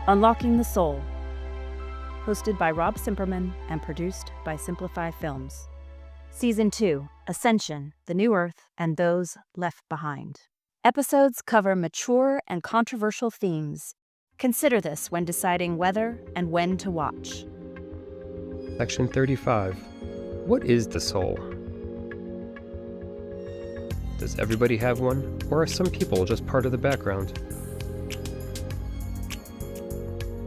Unlocking the Soul, hosted by Rob Simperman and produced by Simplify Films. Season 2, Ascension, The New Earth, and Those Left Behind. Episodes cover mature and controversial themes. Consider this when deciding whether and when to watch. Section 35. What is the soul? Does everybody have one, or are some people just part of the background?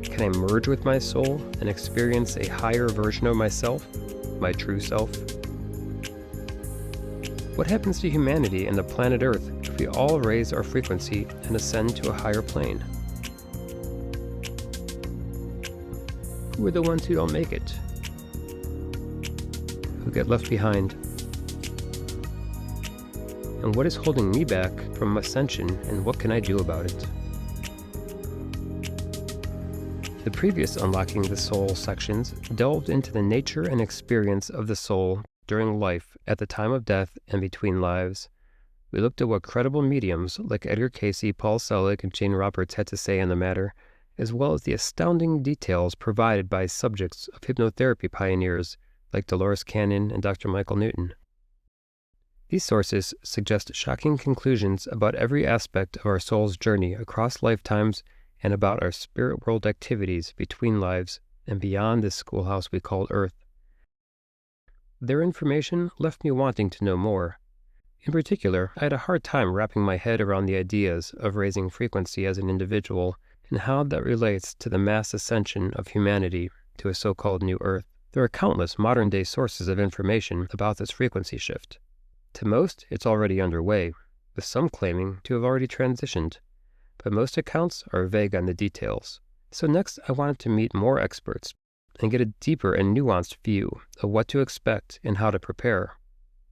Can I merge with my soul and experience a higher version of myself, my true self? What happens to humanity and the planet Earth if we all raise our frequency and ascend to a higher plane? Who are the ones who don't make it? Who get left behind? And what is holding me back from ascension, and what can I do about it? The previous Unlocking the Soul sections delved into the nature and experience of the soul during life, at the time of death, and between lives. We looked at what credible mediums like Edgar Cayce, Paul Selig, and Jane Roberts had to say on the matter, as well as the astounding details provided by subjects of hypnotherapy pioneers like Dolores Cannon and Dr. Michael Newton. These sources suggest shocking conclusions about every aspect of our soul's journey across lifetimes and about our spirit world activities between lives and beyond this schoolhouse we called Earth. Their information left me wanting to know more. In particular, I had a hard time wrapping my head around the ideas of raising frequency as an individual and how that relates to the mass ascension of humanity to a so-called new Earth. There are countless modern-day sources of information about this frequency shift. To most, it's already underway, with some claiming to have already transitioned, but most accounts are vague on the details. So next, I wanted to meet more experts and get a deeper and nuanced view of what to expect and how to prepare.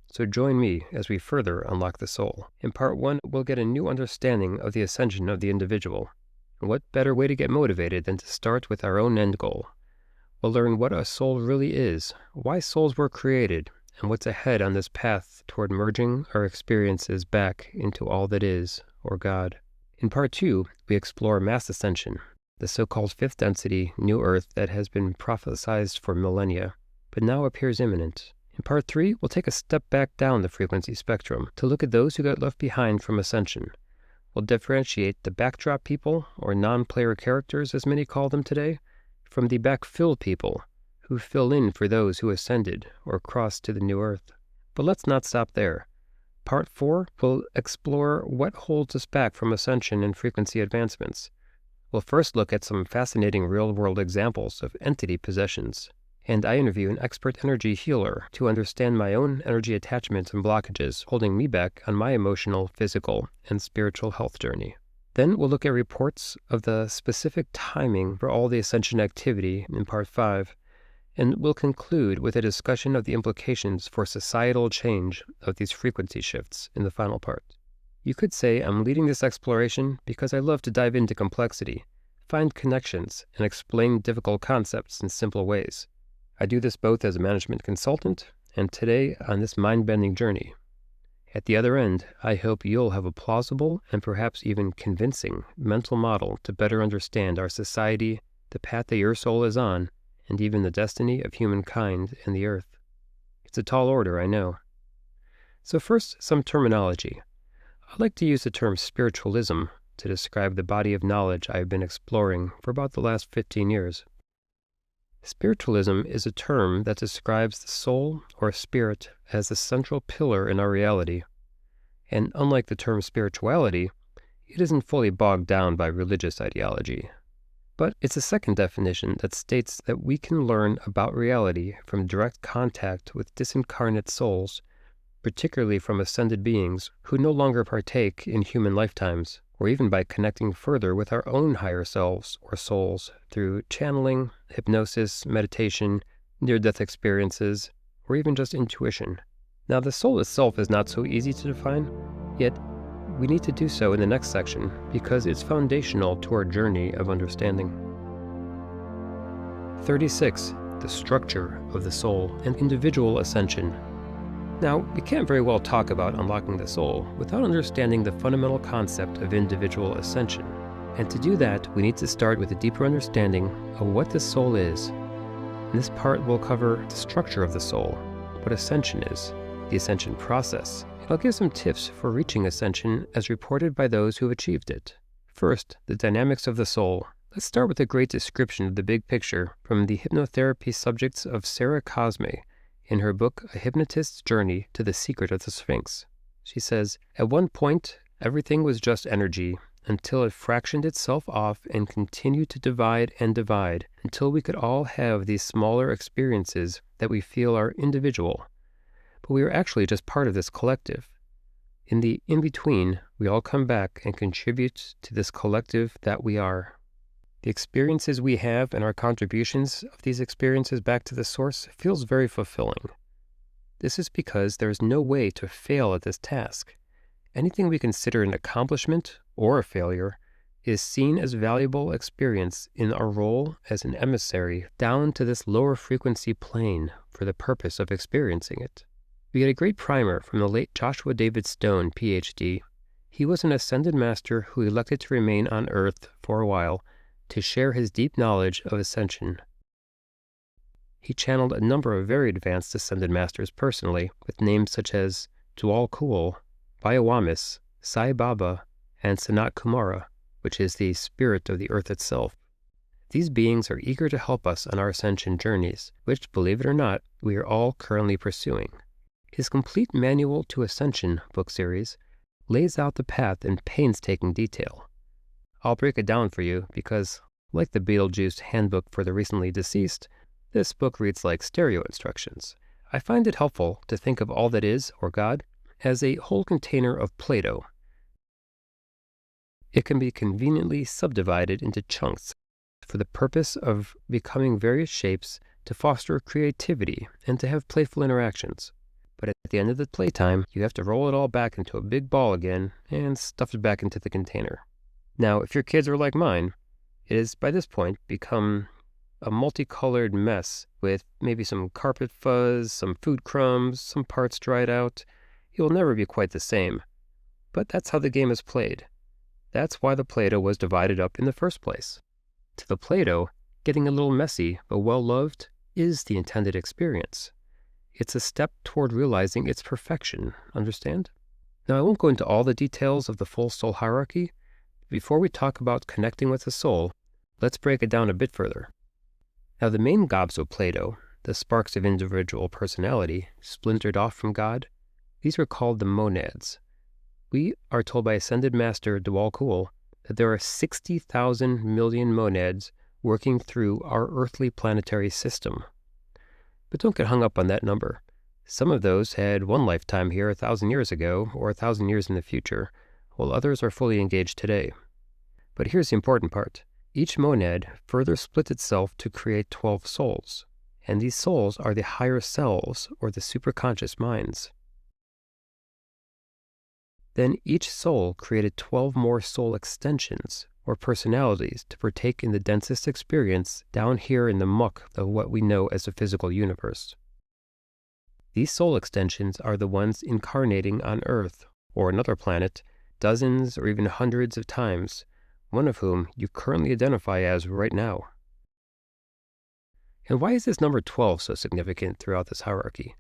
So join me as we further unlock the soul. In part 1, we'll get a new understanding of the ascension of the individual. And what better way to get motivated than to start with our own end goal? We'll learn what a soul really is, why souls were created, and what's ahead on this path toward merging our experiences back into all that is, or God. In part 2, we explore mass ascension, the so-called fifth density new Earth that has been prophesized for millennia, but now appears imminent. In part 3, we'll take a step back down the frequency spectrum to look at those who got left behind from ascension. We'll differentiate the backdrop people, or non-player characters as many call them today, from the backfill people, who fill in for those who ascended or crossed to the new Earth. But let's not stop there. Part 4 will explore what holds us back from ascension and frequency advancements. We'll first look at some fascinating real-world examples of entity possessions, and I interview an expert energy healer to understand my own energy attachments and blockages holding me back on my emotional, physical, and spiritual health journey. Then we'll look at reports of the specific timing for all the ascension activity in Part 5, and we'll conclude with a discussion of the implications for societal change of these frequency shifts in the final part. You could say I'm leading this exploration because I love to dive into complexity, find connections, and explain difficult concepts in simple ways. I do this both as a management consultant and today on this mind-bending journey. At the other end, I hope you'll have a plausible and perhaps even convincing mental model to better understand our society, the path that your soul is on, and even the destiny of humankind and the Earth. It's a tall order, I know. So first, some terminology. I like to use the term spiritualism to describe the body of knowledge I've been exploring for about the last 15 years. Spiritualism is a term that describes the soul or spirit as the central pillar in our reality. And unlike the term spirituality, it isn't fully bogged down by religious ideology. But it's a second definition that states that we can learn about reality from direct contact with disincarnate souls, particularly from ascended beings who no longer partake in human lifetimes, or even by connecting further with our own higher selves or souls through channeling, hypnosis, meditation, near-death experiences, or even just intuition. Now, the soul itself is not so easy to define, yet we need to do so in the next section because it's foundational to our journey of understanding. 36. The structure of the soul and individual ascension. Now, we can't very well talk about unlocking the soul without understanding the fundamental concept of individual ascension, And to do that, we need to start with a deeper understanding of what the soul is. In this part, we'll cover the structure of the soul, what ascension is, the ascension process, and I'll give some tips for reaching ascension as reported by those who have achieved it. First, the dynamics of the soul. Let's start with a great description of the big picture from the hypnotherapy subjects of Sarah Cosme in her book, A Hypnotist's Journey to the Secret of the Sphinx. She says, "At one point, everything was just energy until it fractioned itself off and continued to divide and divide until we could all have these smaller experiences that we feel are individual. But we are actually just part of this collective. In the in-between, we all come back and contribute to this collective that we are. The experiences we have and our contributions of these experiences back to the source feels very fulfilling. This is because there is no way to fail at this task. Anything we consider an accomplishment or a failure is seen as valuable experience in our role as an emissary down to this lower frequency plane for the purpose of experiencing it. We get a great primer from the late Joshua David Stone, PhD. He was an ascended master who elected to remain on Earth for a while to share his deep knowledge of ascension. He channeled a number of very advanced ascended masters personally, with names such as Dwal Kul, Biowamis, Sai Baba, and Sanat Kumara, which is the spirit of the earth itself. These beings are eager to help us on our ascension journeys, which, believe it or not, we are all currently pursuing. His complete Manual to Ascension book series lays out the path in painstaking detail. I'll break it down for you because, like the Beetlejuice Handbook for the Recently Deceased, this book reads like stereo instructions. I find it helpful to think of all that is, or God, as a whole container of PlayDough. It can be conveniently subdivided into chunks for the purpose of becoming various shapes to foster creativity and to have playful interactions. But at the end of the playtime, you have to roll it all back into a big ball again and stuff it back into the container. Now, if your kids are like mine, it has by this point become a multicolored mess with maybe some carpet fuzz, some food crumbs, some parts dried out. It will never be quite the same. But that's how the game is played. That's why the PlayDough was divided up in the first place. To the PlayDough, getting a little messy but well-loved is the intended experience. It's a step toward realizing its perfection, understand? Now, I won't go into all the details of the full soul hierarchy. Before we talk about connecting with the soul, let's break it down a bit further. Now, the main gobs of PlayDough, the sparks of individual personality, splintered off from God, these are called the monads. We are told by Ascended Master Dwal Kul that there are 60,000 million monads working through our earthly planetary system. But don't get hung up on that number. Some of those had one lifetime here 1,000 years ago or 1,000 years in the future, while others are fully engaged today. But here's the important part. Each monad further splits itself to create 12 souls, and these souls are the higher selves or the superconscious minds. Then each soul created 12 more soul extensions or personalities to partake in the densest experience down here in the muck of what we know as the physical universe. These soul extensions are the ones incarnating on Earth or another planet dozens or even hundreds of times, one of whom you currently identify as right now. And why is this number 12 so significant throughout this hierarchy?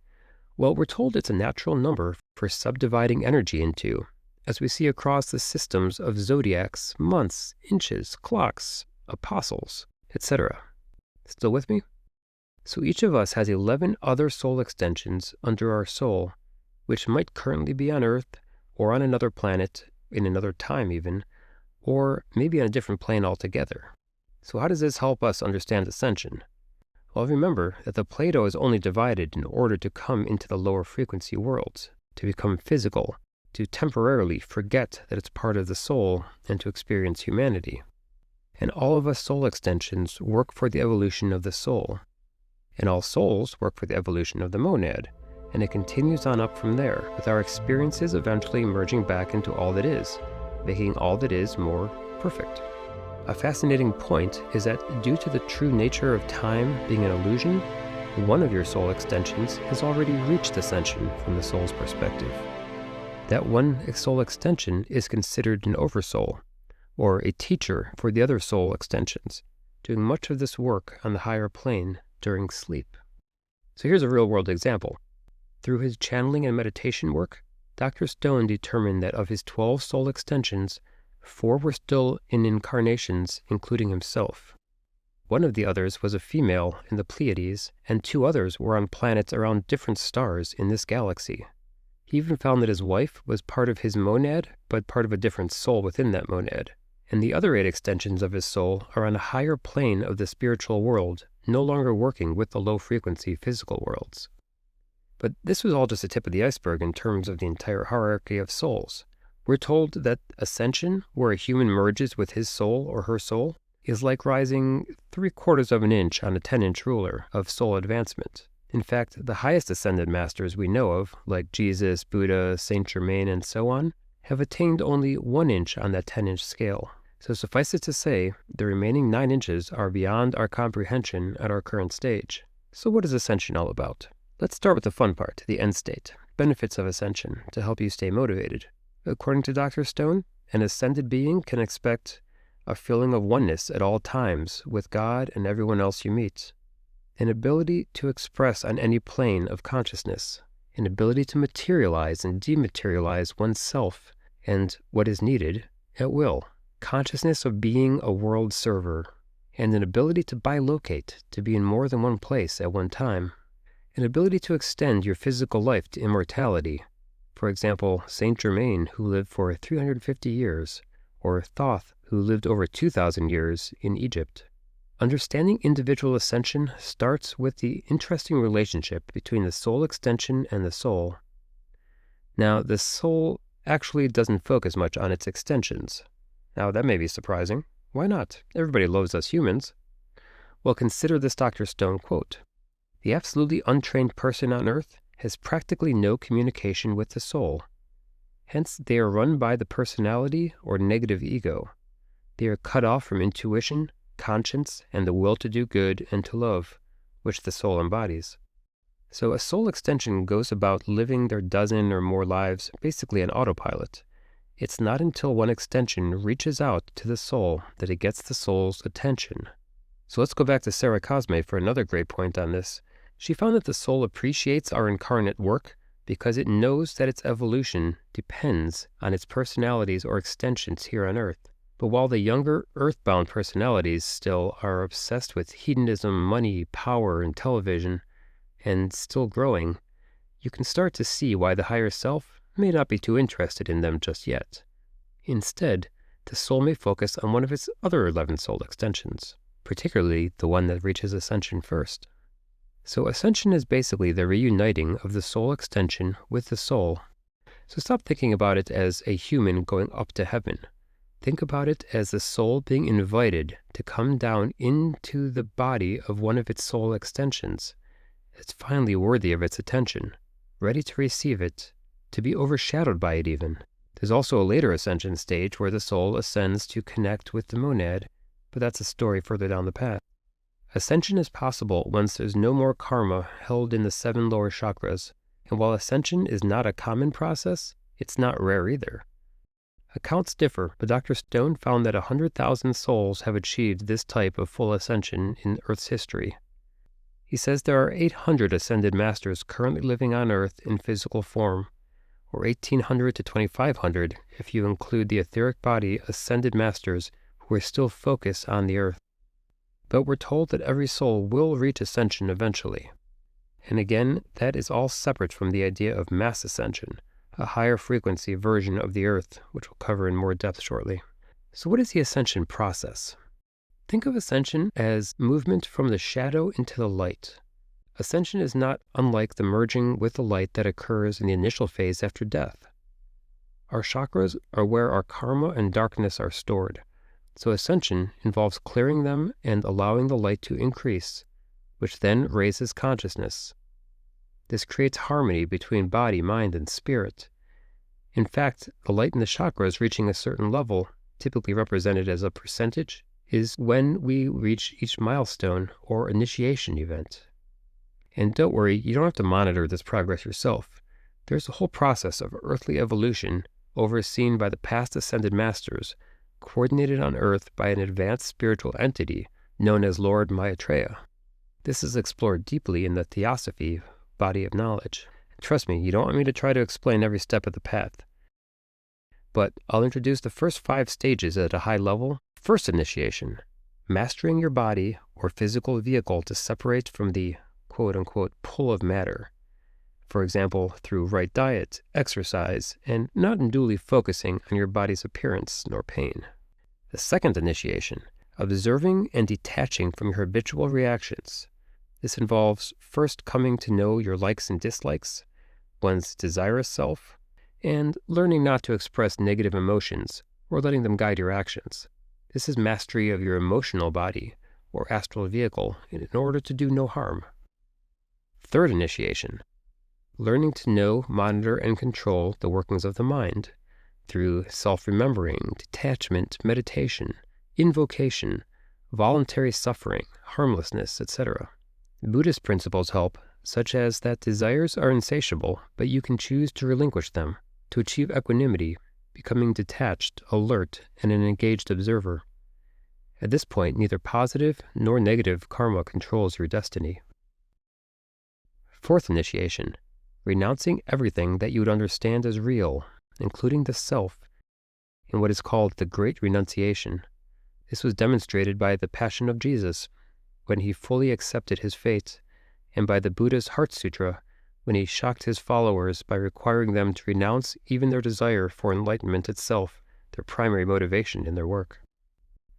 Well, we're told it's a natural number for subdividing energy into, as we see across the systems of zodiacs, months, inches, clocks, apostles, etc. Still with me? So each of us has 11 other soul extensions under our soul, which might currently be on Earth, or on another planet, in another time even, or maybe on a different plane altogether. So how does this help us understand ascension? Well, remember that the PlayDough is only divided in order to come into the lower frequency worlds, to become physical, to temporarily forget that it's part of the soul, and to experience humanity. And all of us soul extensions work for the evolution of the soul. And all souls work for the evolution of the monad, and it continues on up from there, with our experiences eventually merging back into all that is, making all that is more perfect. A fascinating point is that due to the true nature of time being an illusion, one of your soul extensions has already reached ascension from the soul's perspective. That one soul extension is considered an oversoul, or a teacher for the other soul extensions, doing much of this work on the higher plane during sleep. So here's a real-world example. Through his channeling and meditation work, Dr. Stone determined that of his 12 soul extensions, 4 were still in incarnations, including himself. One of the others was a female in the Pleiades, and 2 others were on planets around different stars in this galaxy. He even found that his wife was part of his monad, but part of a different soul within that monad. And the other 8 extensions of his soul are on a higher plane of the spiritual world, no longer working with the low-frequency physical worlds. But this was all just the tip of the iceberg in terms of the entire hierarchy of souls. We're told that ascension, where a human merges with his soul or her soul, is like rising 3/4 of an inch on a 10-inch ruler of soul advancement. In fact, the highest ascended masters we know of, like Jesus, Buddha, Saint Germain, and so on, have attained only 1 inch on that 10-inch scale. So suffice it to say, the remaining 9 inches are beyond our comprehension at our current stage. So what is ascension all about? Let's start with the fun part, the end state, benefits of ascension, to help you stay motivated. According to Dr. Stone, an ascended being can expect a feeling of oneness at all times with God and everyone else you meet, an ability to express on any plane of consciousness, an ability to materialize and dematerialize oneself and what is needed at will, consciousness of being a world server, and an ability to bilocate, to be in more than one place at one time, an ability to extend your physical life to immortality. For example, Saint Germain, who lived for 350 years, or Thoth, who lived over 2,000 years in Egypt. Understanding individual ascension starts with the interesting relationship between the soul extension and the soul. Now, the soul actually doesn't focus much on its extensions. Now, that may be surprising. Why not? Everybody loves us humans. Well, consider this Dr. Stone quote. The absolutely untrained person on Earth has practically no communication with the soul. Hence, they are run by the personality or negative ego. They are cut off from intuition, conscience, and the will to do good and to love, which the soul embodies. So a soul extension goes about living their dozen or more lives basically on autopilot. It's not until one extension reaches out to the soul that it gets the soul's attention. So let's go back to Sarah Cosme for another great point on this. She found that the soul appreciates our incarnate work because it knows that its evolution depends on its personalities or extensions here on Earth. But while the younger, earthbound personalities still are obsessed with hedonism, money, power, and television, and still growing, you can start to see why the higher self may not be too interested in them just yet. Instead, the soul may focus on one of its other 11 soul extensions, particularly the one that reaches ascension first. So ascension is basically the reuniting of the soul extension with the soul. So stop thinking about it as a human going up to heaven. Think about it as the soul being invited to come down into the body of one of its soul extensions. It's finally worthy of its attention, ready to receive it, to be overshadowed by it even. There's also a later ascension stage where the soul ascends to connect with the monad, but that's a story further down the path. Ascension is possible once there's no more karma held in the 7 lower chakras, and while ascension is not a common process, it's not rare either. Accounts differ, but Dr. Stone found that 100,000 souls have achieved this type of full ascension in Earth's history. He says there are 800 ascended masters currently living on Earth in physical form, or 1,800 to 2,500 if you include the etheric body ascended masters who are still focused on the Earth. But we're told that every soul will reach ascension eventually. And again, that is all separate from the idea of mass ascension, a higher frequency version of the Earth, which we'll cover in more depth shortly. So what is the ascension process? Think of ascension as movement from the shadow into the light. Ascension is not unlike the merging with the light that occurs in the initial phase after death. Our chakras are where our karma and darkness are stored. So ascension involves clearing them and allowing the light to increase, which then raises consciousness. This creates harmony between body, mind, and spirit. In fact, the light in the chakras reaching a certain level, typically represented as a percentage, is when we reach each milestone or initiation event. And don't worry, you don't have to monitor this progress yourself. There's a whole process of earthly evolution overseen by the past ascended masters, coordinated on Earth by an advanced spiritual entity known as Lord Maitreya. This is explored deeply in the Theosophy body of knowledge. Trust me, you don't want me to try to explain every step of the path. But I'll introduce the first 5 stages at a high level. First initiation, mastering your body or physical vehicle to separate from the quote-unquote pull of matter. For example, through right diet, exercise, and not unduly focusing on your body's appearance nor pain. The second initiation, observing and detaching from your habitual reactions. This involves first coming to know your likes and dislikes, one's desirous self, and learning not to express negative emotions or letting them guide your actions. This is mastery of your emotional body or astral vehicle in order to do no harm. Third initiation, learning to know, monitor, and control the workings of the mind through self-remembering, detachment, meditation, invocation, voluntary suffering, harmlessness, etc. Buddhist principles help, such as that desires are insatiable, but you can choose to relinquish them to achieve equanimity, becoming detached, alert, and an engaged observer. At this point, neither positive nor negative karma controls your destiny. Fourth initiation, renouncing everything that you would understand as real, including the self, in what is called the Great Renunciation. This was demonstrated by the Passion of Jesus, when he fully accepted his fate, and by the Buddha's Heart Sutra, when he shocked his followers by requiring them to renounce even their desire for enlightenment itself, their primary motivation in their work.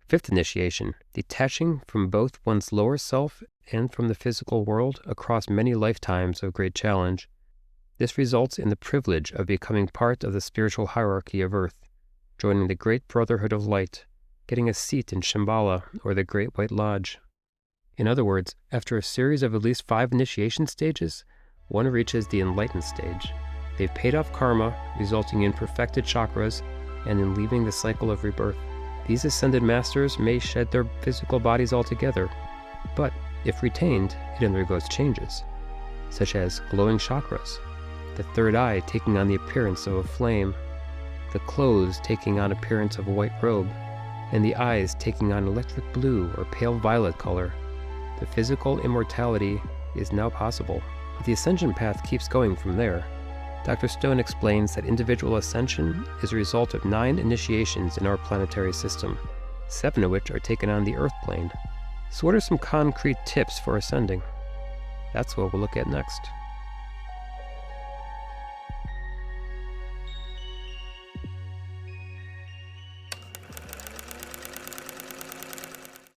Fifth initiation, detaching from both one's lower self and from the physical world across many lifetimes of great challenge. This results in the privilege of becoming part of the spiritual hierarchy of Earth, joining the Great Brotherhood of Light, getting a seat in Shambhala or the Great White Lodge. In other words, after a series of at least 5 initiation stages, one reaches the enlightened stage. They've paid off karma, resulting in perfected chakras and in leaving the cycle of rebirth. These ascended masters may shed their physical bodies altogether, but if retained, it undergoes changes, such as glowing chakras, the third eye taking on the appearance of a flame, the clothes taking on appearance of a white robe, and the eyes taking on electric blue or pale violet color. The physical immortality is now possible. The ascension path keeps going from there. Dr. Stone explains that individual ascension is a result of 9 initiations in our planetary system, 7 of which are taken on the Earth plane. So what are some concrete tips for ascending? That's what we'll look at next.